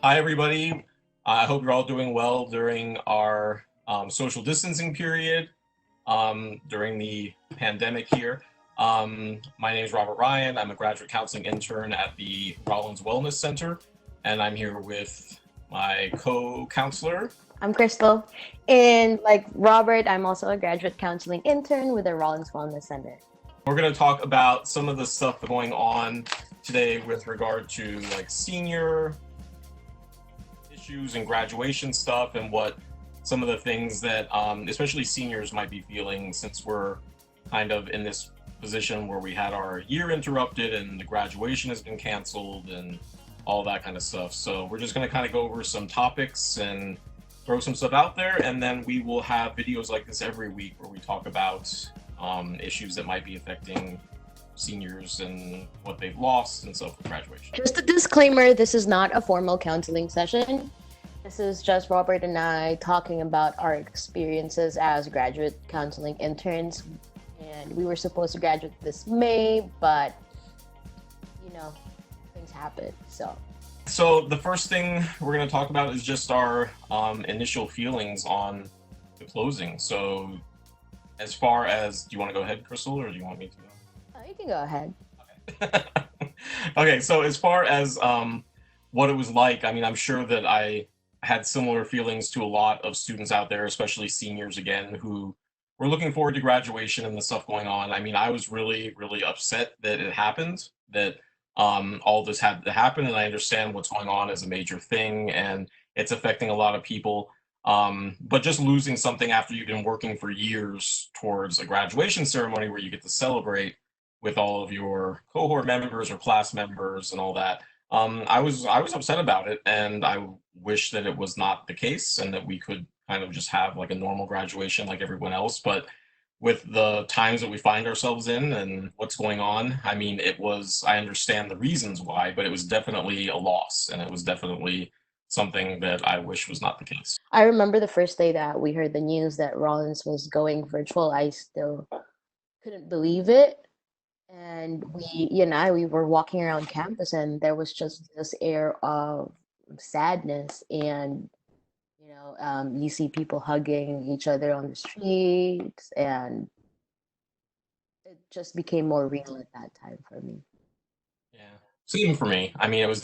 Hi, everybody. I hope you're all doing well during our social distancing period during the pandemic here. My name is Robert Ryan. I'm a graduate counseling intern at the Rollins Wellness Center, and I'm here with my co-counselor. I'm Christel, and like Robert, I'm also a graduate counseling intern with the Rollins Wellness Center. We're going to talk about some of the stuff going on today with regard to like senior issues and graduation stuff and what some of the things that especially seniors might be feeling since we're kind of in this position where we had our year interrupted and the graduation has been canceled and all that kind of stuff. So we're just going to kind of go over some topics and throw some stuff out there, and then we will have videos like this every week where we talk about issues that might be affecting seniors and what they've lost and stuff with graduation. Just a disclaimer, this is not a formal counseling session. This is just Robert and I talking about our experiences as graduate counseling interns. And we were supposed to graduate this May, but things happen. So the first thing we're going to talk about is just our initial feelings on the closing. So as far as, do you want to go ahead, Christel, or do you want me to go? You can go ahead. Okay, so as far as what it was like, I mean, I'm sure that I had similar feelings to a lot of students out there, especially seniors again, who were looking forward to graduation and the stuff going on. I mean, I was really, really upset that it happened, that all this had to happen, and I understand what's going on is a major thing, and it's affecting a lot of people. But just losing something after you've been working for years towards a graduation ceremony where you get to celebrate with all of your cohort members or class members and all that. I was upset about it, and I wish that it was not the case and that we could kind of just have like a normal graduation like everyone else. But with the times that we find ourselves in and what's going on, I mean, I understand the reasons why, but it was definitely a loss, and it was definitely something that I wish was not the case. I remember the first day that we heard the news that Rollins was going virtual. I still couldn't believe it. And we were walking around campus, and there was just this air of sadness. And you see people hugging each other on the streets, and it just became more real at that time for me. Yeah, same for me. I mean, I was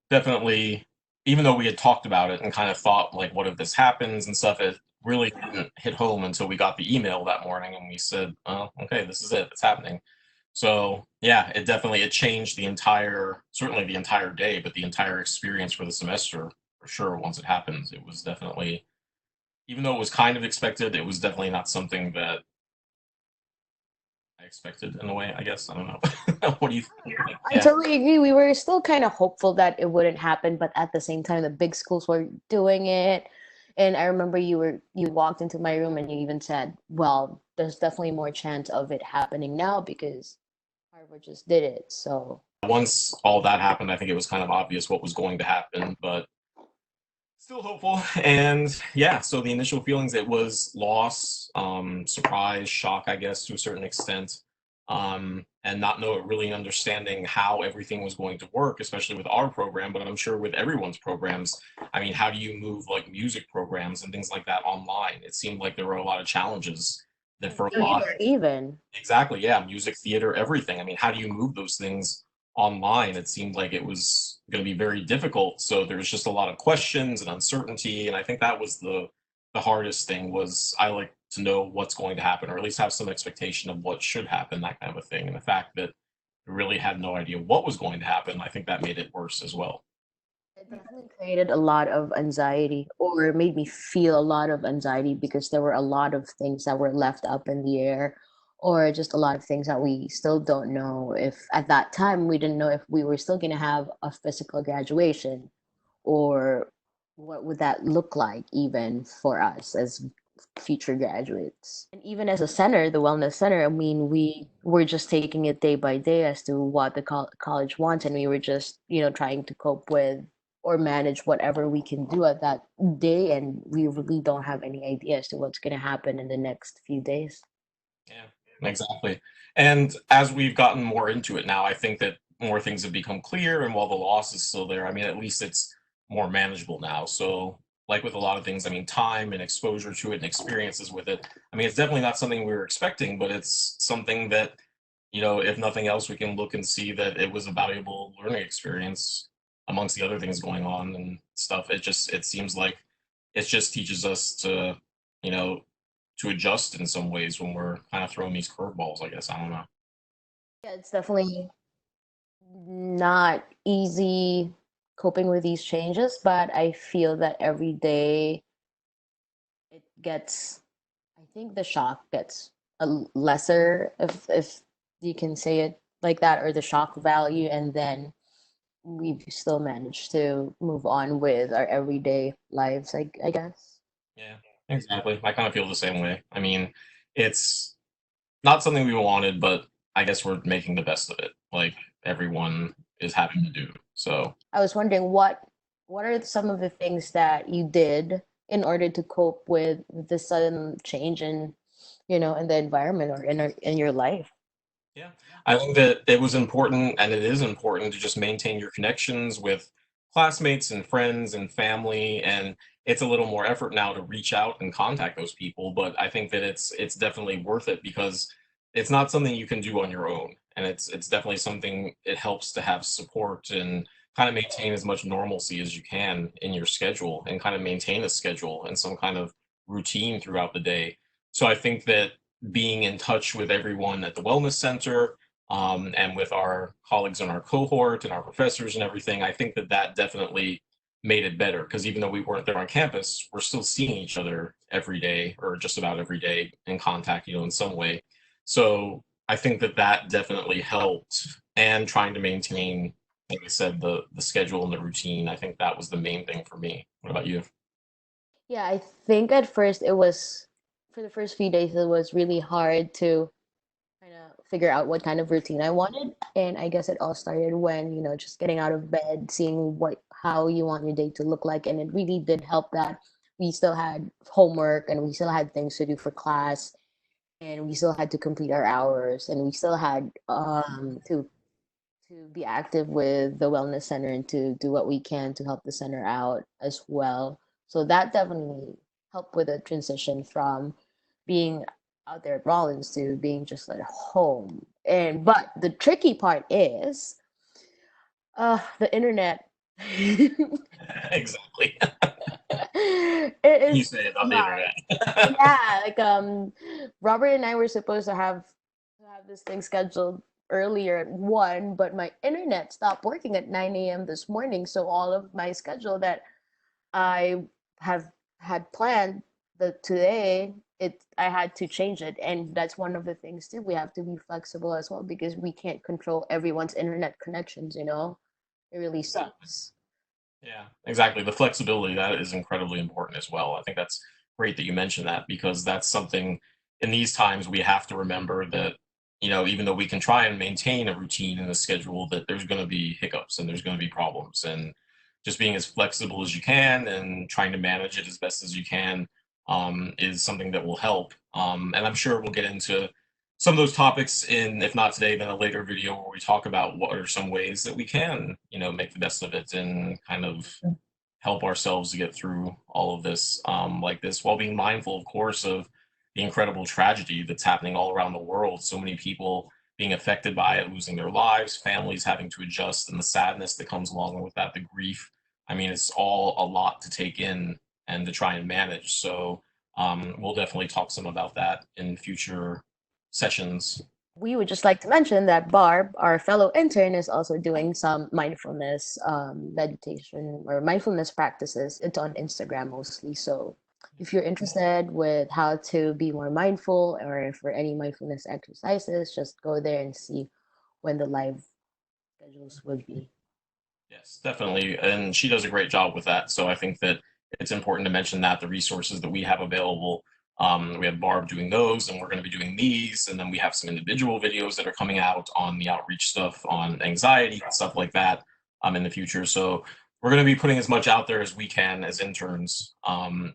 definitely, even though we had talked about it and kind of thought like, what if this happens and stuff, it really didn't hit home until we got the email that morning and we said, oh, okay, this is it, it's happening. So yeah, it changed certainly the entire day, but the entire experience for the semester for sure. Once it happens, it was definitely, even though it was kind of expected, it was definitely not something that I expected in a way, I guess. I don't know. What do you think? I totally agree. We were still kind of hopeful that it wouldn't happen, but at the same time, the big schools were doing it. And I remember you walked into my room and you even said, "Well, there's definitely more chance of it happening now because Harvard just did it." So Once all that happened, I think it was kind of obvious what was going to happen, but still hopeful. And yeah, so the initial feelings, it was loss, surprise, shock, I guess, to a certain extent, and not really understanding how everything was going to work, especially with our program, but I'm sure with everyone's programs. I mean, how do you move like music programs and things like that online? It seemed like there were a lot of challenges that for a lot. even Exactly, yeah, music, theater, everything. I mean, how do you move those things online? It seemed like it was going to be very difficult. So there was just a lot of questions and uncertainty, and I think that was the hardest thing. Was I like to know what's going to happen, or at least have some expectation of what should happen, that kind of a thing. And the fact that we really had no idea what was going to happen, I think that made it worse as well. it definitely created a lot of anxiety, or made me feel a lot of anxiety because there were a lot of things that were left up in the air, or just a lot of things that we still don't know if at that time we didn't know if we were still going to have a physical graduation, or what would that look like even for us as future graduates. And even as a center, the wellness center, I mean, we were just taking it day by day as to what the college wants, and we were just trying to cope with or manage whatever we can do at that day, and we really don't have any idea as to what's going to happen in the next few days. Yeah, exactly. And as we've gotten more into it now, I think that more things have become clear. And while the loss is still there, I mean, at least it's more manageable now. So, like with a lot of things, I mean, time and exposure to it and experiences with it. I mean, it's definitely not something we were expecting, but it's something that, if nothing else, we can look and see that it was a valuable learning experience amongst the other things going on and stuff. It seems like it just teaches us you know, to adjust in some ways when we're kind of throwing these curveballs, I guess. I don't know. Yeah, it's definitely not easy coping with these changes, but I feel that every day it gets, I think the shock gets lesser, if you can say it like that, or the shock value, and then we've still managed to move on with our everyday lives, I guess. Yeah, exactly. I kind of feel the same way. I mean, it's not something we wanted, but I guess we're making the best of it, like everyone is having to do. So, I was wondering what are some of the things that you did in order to cope with the sudden change in, in the environment or in your life. yeah, I think that it was important and it is important to just maintain your connections with classmates and friends and family. And it's a little more effort now to reach out and contact those people, but I think that it's definitely worth it because it's not something you can do on your own. And it's definitely something it helps to have support and kind of maintain as much normalcy as you can in your schedule and kind of maintain a schedule and some kind of routine throughout the day. So I think that being in touch with everyone at the wellness center, and with our colleagues in our cohort and our professors and everything, I think that that definitely made it better because even though we weren't there on campus, we're still seeing each other every day or just about every day in contact, in some way. So I think that that definitely helped. And trying to maintain, like I said, the schedule and the routine. I think that was the main thing for me. What about you? Yeah, I think at first it was, for the first few days, it was really hard to kind of figure out what kind of routine I wanted. And I guess it all started when, just getting out of bed, seeing how you want your day to look like. And it really did help that we still had homework and we still had things to do for class and we still had to complete our hours and we still had to be active with the wellness center and to do what we can to help the center out as well. So that definitely helped with the transition from being out there at Rollins to being just at home. And but the tricky part is the internet. It Exactly. You is say about the not. internet. Yeah, like Robert and I were supposed to have this thing scheduled earlier at 1, but my internet stopped working at 9 a.m. this morning. So all of my schedule that I have had planned today, I had to change it. And that's one of the things too. We have to be flexible as well because we can't control everyone's internet connections. It really Exactly. sucks. Yeah, exactly. The flexibility, that is incredibly important as well. I think that's great that you mentioned that because that's something in these times we have to remember that, even though we can try and maintain a routine and a schedule, that there's going to be hiccups and there's going to be problems. And just being as flexible as you can and trying to manage it as best as you can, is something that will help. And I'm sure we'll get into some of those topics in, if not today, then a later video where we talk about what are some ways that we can, make the best of it and kind of help ourselves to get through all of this, like this, while being mindful, of course, of the incredible tragedy that's happening all around the world. So many people being affected by it, losing their lives, families having to adjust, and the sadness that comes along with that, the grief. I mean, it's all a lot to take in and to try and manage. So we'll definitely talk some about that in future sessions. We would just like to mention that Barb, our fellow intern, is also doing some mindfulness meditation or mindfulness practices. It's on Instagram mostly. So if you're interested with how to be more mindful or for any mindfulness exercises, just go there and see when the live schedules would be. Yes, definitely. And she does a great job with that. So I think that it's important to mention that the resources that we have available, we have Barb doing those, and we're going to be doing these. And then we have some individual videos that are coming out on the outreach stuff, on anxiety and stuff like that, in the future. So we're going to be putting as much out there as we can as interns,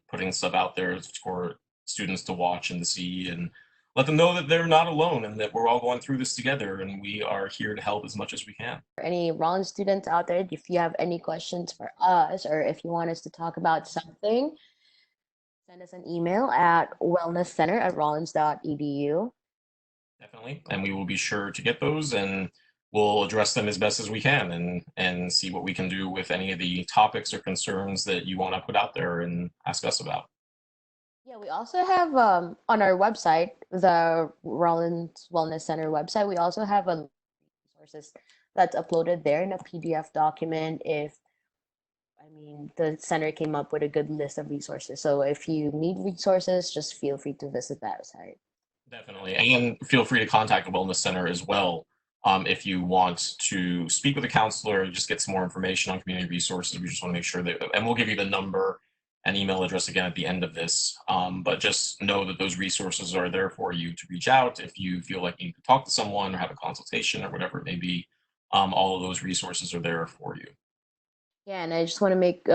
putting stuff out there for students to watch and to see. And let them know that they're not alone and that we're all going through this together and we are here to help as much as we can. For any Rollins students out there, if you have any questions for us or if you want us to talk about something, send us an email at wellnesscenter@rollins.edu. Definitely. And we will be sure to get those and we'll address them as best as we can and see what we can do with any of the topics or concerns that you want to put out there and ask us about. Yeah, we also have on our website, the Rollins Wellness Center website, we also have a resources that's uploaded there in a PDF document. The center came up with a good list of resources. So if you need resources, just feel free to visit that site. Definitely. And feel free to contact the Wellness Center as well. If you want to speak with a counselor, just get some more information on community resources. We just want to make sure that, and we'll give you the number and email address again at the end of this. But just know that those resources are there for you to reach out if you feel like you need to talk to someone or have a consultation or whatever it may be. All of those resources are there for you. Yeah, and I just want to make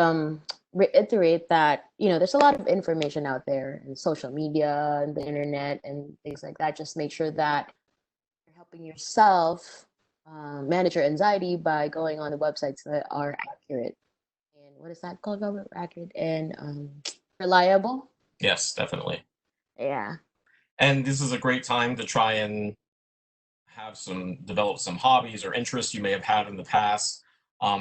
reiterate that there's a lot of information out there in social media and the internet and things like that. Just make sure that you're helping yourself manage your anxiety by going on the websites that are accurate and what is that called, Robert? Accurate and reliable. Yes, definitely. Yeah. And this is a great time to try and develop some hobbies or interests you may have had in the past,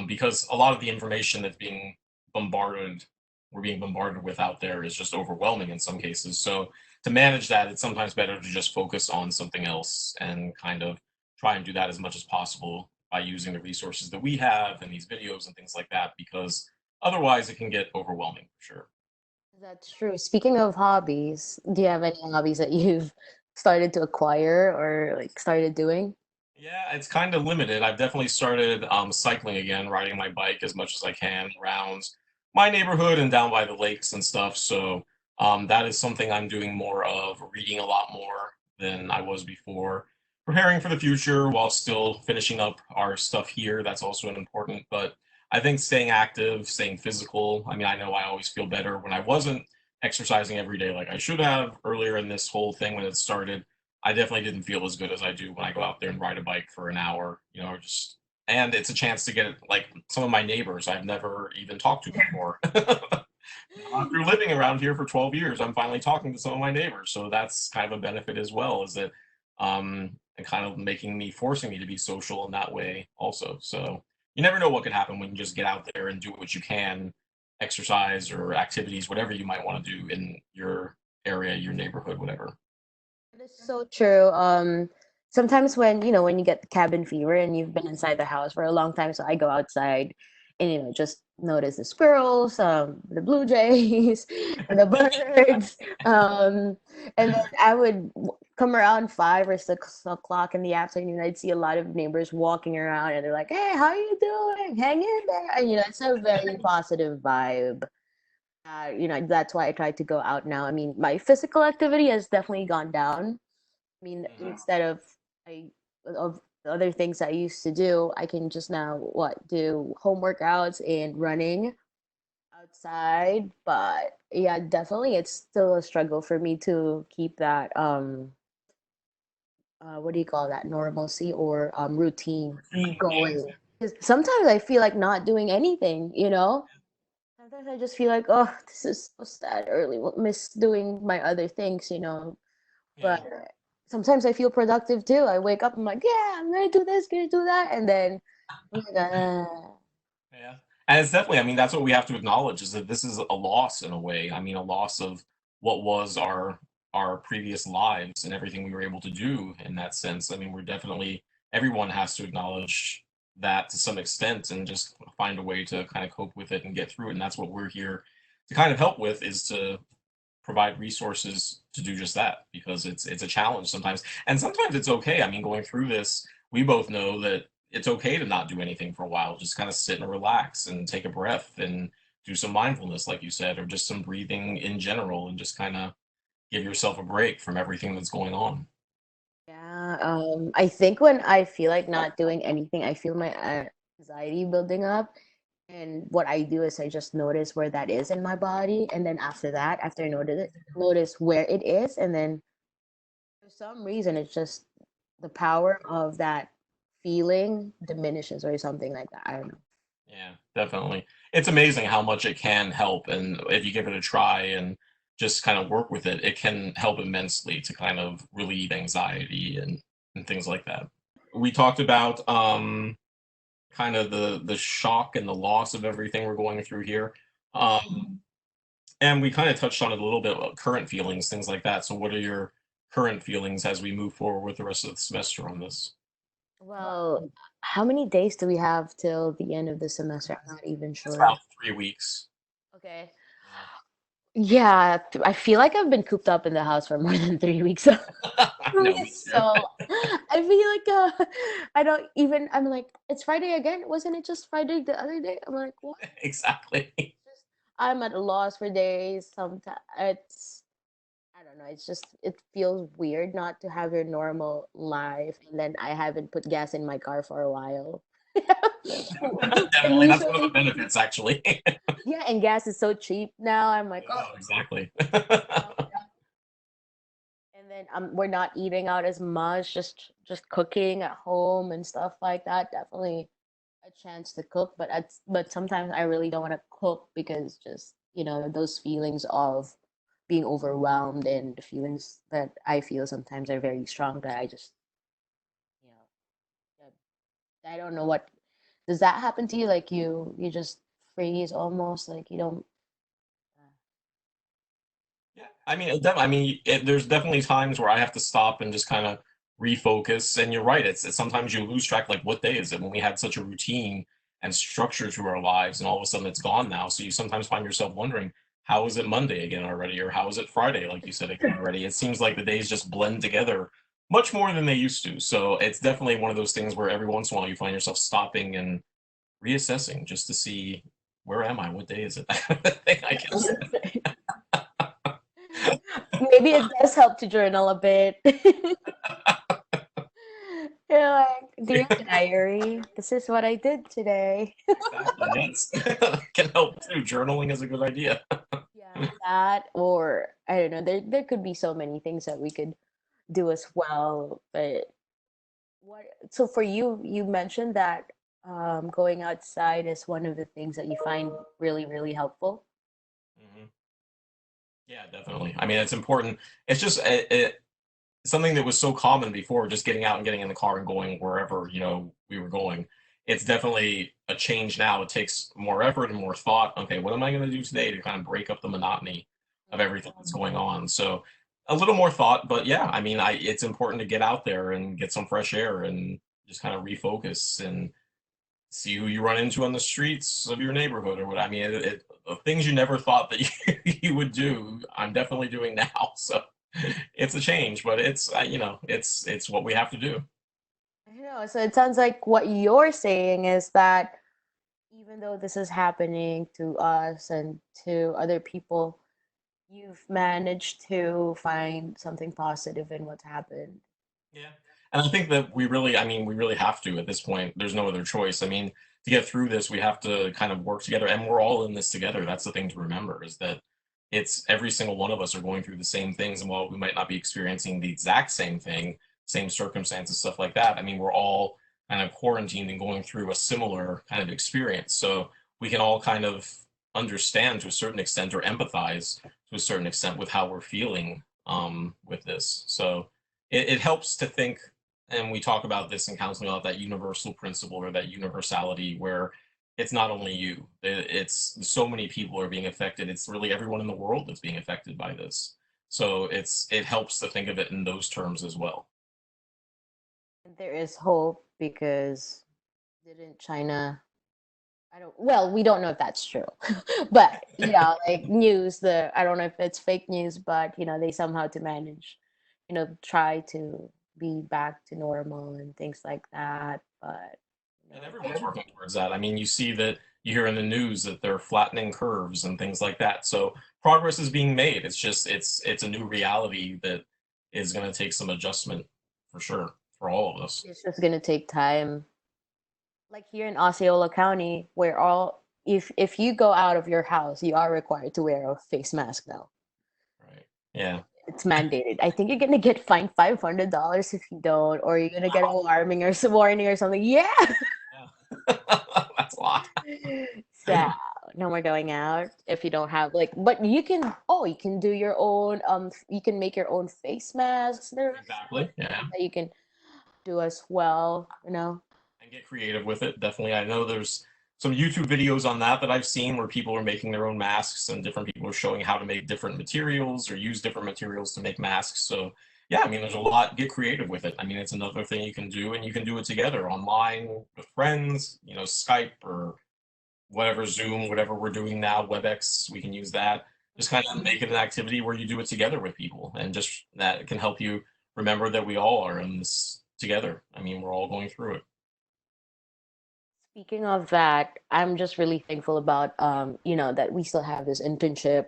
because a lot of the information that's being bombarded we're being bombarded with out there is just overwhelming in some cases. So to manage that, it's sometimes better to just focus on something else and kind of try and do that as much as possible by using the resources that we have and these videos and things like that, because otherwise it can get overwhelming for sure. That's true. Speaking of hobbies, do you have any hobbies that you've started to acquire or like started doing? Yeah, it's kind of limited. I've definitely started cycling again, riding my bike as much as I can around my neighborhood and down by the lakes and stuff. So that is something I'm doing more of, reading a lot more than I was before, preparing for the future while still finishing up our stuff here. That's also an important, but I think staying active, staying physical. I mean, I know I always feel better when I wasn't exercising every day like I should have earlier in this whole thing when it started. I definitely didn't feel as good as I do when I go out there and ride a bike for an hour, just and it's a chance to get like some of my neighbors I've never even talked to before. Now, after living around here for 12 years, I'm finally talking to some of my neighbors. So that's kind of a benefit as well, is that and kind of forcing me to be social in that way also. So you never know what could happen when you just get out there and do what you can, exercise or activities, whatever you might want to do in your area, your neighborhood, whatever. That is so true. Sometimes when you get the cabin fever and you've been inside the house for a long time, so I go outside and just notice the squirrels, the blue jays, and the birds. And then I would come around 5 or 6 o'clock in the afternoon. I'd see a lot of neighbors walking around, and they're like, "Hey, how you doing? Hang in there." And it's a very positive vibe. That's why I try to go out now. I mean, my physical activity has definitely gone down. I mean, Mhm. instead of the other things I used to do, I can just now do home workouts and running outside. But yeah, definitely it's still a struggle for me to keep that what do you call that, normalcy or routine Routine, yes. going. 'Cause sometimes I feel like not doing anything. Sometimes I just feel like, oh, this is so sad. Early miss doing my other things. But Yeah. sometimes I feel productive too. I wake up, I'm like, yeah, I'm gonna do this, gonna do that, and then I'm like, Yeah. And it's definitely, I mean, that's what we have to acknowledge is that this is a loss in a way. I mean, a loss of what was our previous lives and everything we were able to do in that sense. I mean, we're definitely everyone has to acknowledge that to some extent and just find a way to kind of cope with it and get through it. And that's what we're here to kind of help with, is to provide resources to do just that, because it's a challenge sometimes, and sometimes it's okay. I mean, going through this, we both know that it's okay to not do anything for a while, just kind of sit and relax and take a breath and do some mindfulness like you said, or just some breathing in general, and just kind of give yourself a break from everything that's going on. yeah. I think when I feel like not doing anything, I feel my anxiety building up. And what I do is I just notice where that is in my body, and then after that, after I notice where it is, and then some reason, it's just the power of that feeling diminishes or something like that. I don't know. Yeah, definitely. It's amazing how much it can help, and if you give it a try and just kind of work with it, it can help immensely to kind of relieve anxiety and things like that. We talked about kind of the shock and the loss of everything we're going through here. Um, and we kind of touched on it a little bit about current feelings, things like that. So what are your current feelings as we move forward with the rest of the semester on this? Well, how many days do we have till the end of the semester? I'm not even It's sure. about 3 weeks. Okay. Yeah. Yeah, I feel like I've been cooped up in the house for more than 3 weeks. I know, me too. So I feel like I don't even, I'm like, it's Friday again. Wasn't it just Friday the other day? I'm like, what? Exactly. Just, I'm at a loss for days. Sometimes it's, I don't know. It's just, it feels weird not to have your normal life. And then I haven't put gas in my car for a while. And Definitely, that's one of the usually, benefits, actually. yeah, and gas is so cheap now. I'm like, oh, Oh, exactly. no. And then we're not eating out as much, just cooking at home and stuff like that. Definitely a chance to cook, but sometimes I really don't want to cook because just, those feelings of being overwhelmed and the feelings that I feel sometimes are very strong that I just, you know, I don't know what does that happen to you? Like you just freeze almost, like you don't. Yeah, I mean, there's definitely times where I have to stop and just kind of refocus. And you're right, it's sometimes you lose track. Like, what day is it? When we had such a routine and structure to our lives, and all of a sudden it's gone now. So you sometimes find yourself wondering, how is it Monday again already, or how is it Friday, like you said again already? It seems like the days just blend together much more than they used to. So it's definitely one of those things where every once in a while you find yourself stopping and reassessing just to see, where am I? What day is it? I guess. Maybe it does help to journal a bit. You're like, dear diary, this is what I did today. Exactly. Yes. Can help too. Journaling is a good idea. Yeah, that or I don't know. There could be so many things that we could do as well. But what? So for you, you mentioned that going outside is one of the things that you find really, really helpful. Mhm. Yeah, definitely. I mean, it's important. It's just something that was so common before, just getting out and getting in the car and going wherever, we were going. It's definitely a change now. It takes more effort and more thought. Okay, what am I going to do today to kind of break up the monotony of everything that's going on? So a little more thought, but yeah, I mean, it's important to get out there and get some fresh air and just kind of refocus and see who you run into on the streets of your neighborhood or what. I mean, things you never thought that you would do, I'm definitely doing now. So it's a change, but it's what we have to do. I know. So it sounds like what you're saying is that even though this is happening to us and to other people, you've managed to find something positive in what's happened. Yeah. And I think that we really have to at this point. There's no other choice. I mean, to get through this, we have to kind of work together, and we're all in this together. That's the thing to remember, is that it's every single one of us are going through the same things. And while we might not be experiencing the exact same thing, same circumstances, stuff like that, I mean, we're all kind of quarantined and going through a similar kind of experience. So we can all kind of understand to a certain extent or empathize to a certain extent with how we're feeling with this. So it helps to think, and we talk about this in counseling about that universal principle or that universality where it's not only you, it's so many people are being affected. It's really everyone in the world that's being affected by this. So it helps to think of it in those terms as well. There is hope because didn't China, I don't, well, we don't know if that's true, but like news, I don't know if it's fake news, but they somehow to manage, try to be back to normal and things like that. But, And everyone's working towards that. I mean, you see that, you hear in the news that they're flattening curves and things like that. So progress is being made. It's just it's a new reality that is going to take some adjustment for sure for all of us. it's just going to take time. Like here in Osceola County, where if you go out of your house, you are required to wear a face mask now. Right. Yeah. It's mandated. I think you're gonna get fined $500 if you don't, or you're gonna get a warning or something. Yeah. Yeah. That's a lot. So no more going out if you don't have like, but you can, oh, you can do your own, you can make your own face masks. There's Exactly. Yeah. that you can do as well, you know. And get creative with it. Definitely. I know there's some YouTube videos on that that I've seen where people are making their own masks and different people are showing how to make different materials or use different materials to make masks. So yeah, I mean, there's a lot. Get creative with it. I mean, it's another thing you can do, and you can do it together online with friends. You know, Skype or whatever, Zoom, whatever we're doing now, WebEx. We can use that. Just kind of make it an activity where you do it together with people, and just that can help you remember that we all are in this together. I mean, we're all going through it. Speaking of that, I'm just really thankful about that we still have this internship.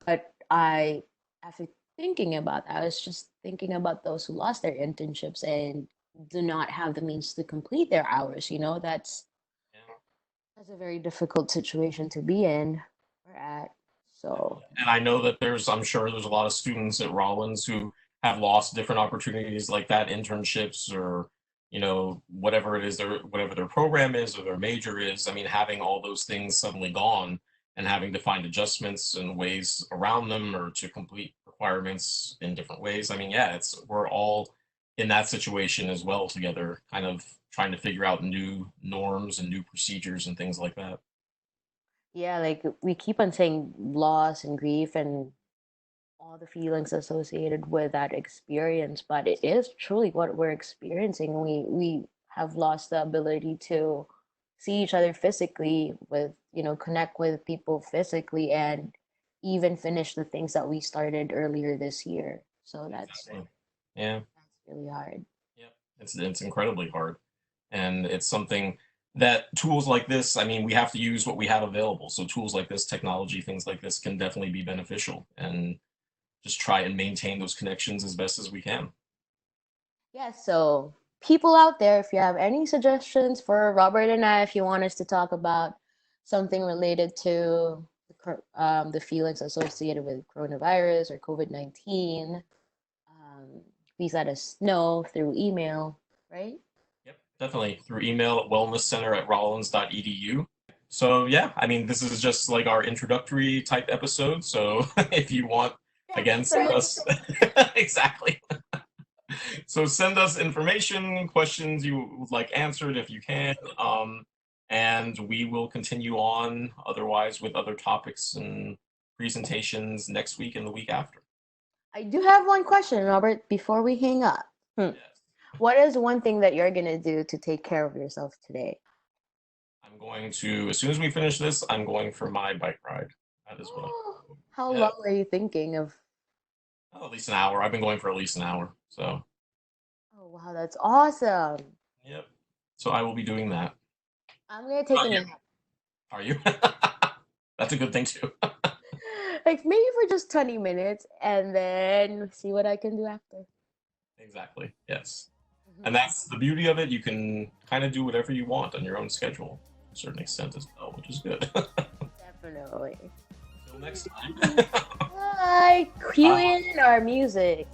But after thinking about that, I was just thinking about those who lost their internships and do not have the means to complete their hours. Yeah. That's a very difficult situation to be in or at. So And I know that I'm sure there's a lot of students at Rollins who have lost different opportunities like that, internships or, whatever it is, whatever their program is or their major is. I mean, having all those things suddenly gone and having to find adjustments and ways around them or to complete requirements in different ways. I mean, yeah, we're all in that situation as well together, kind of trying to figure out new norms and new procedures and things like that. yeah, like we keep on saying loss and grief and all the feelings associated with that experience, but it is truly what we're experiencing. We have lost the ability to see each other physically, with connect with people physically, and even finish the things that we started earlier this year. So Exactly. Yeah. that's really hard. Yep. It's incredibly hard. And it's something that tools like this, I mean, we have to use what we have available. So tools like this, technology, things like this can definitely be beneficial and just try and maintain those connections as best as we can. Yeah, so people out there, if you have any suggestions for Robert and I, if you want us to talk about something related to the feelings associated with coronavirus or COVID-19, please let us know through email, right? Yep, definitely through email at wellnesscenter@rollins.edu. So yeah, I mean, this is just like our introductory type episode. So if you want, again, send us exactly. So send us information, questions you would like answered if you can, and we will continue on otherwise with other topics and presentations next week and the week after. I do have one question, Robert, before we hang up. Yes. What is one thing that you're gonna do to take care of yourself today? I'm going to, as soon as we finish this, I'm going for my bike ride. That is what I'm How Yeah. long are you thinking of? Oh, at least an hour. I've been going for at least an hour. So, Oh, wow, that's awesome. yep. So I will be doing that. I'm gonna take a Yeah. nap. Are you? That's a good thing too. Like maybe for just 20 minutes and then see what I can do after. Exactly. Yes. And that's the beauty of it. You can kind of do whatever you want on your own schedule to a certain extent as well, which is good. Definitely. Until next time. Bye. Cue in our music.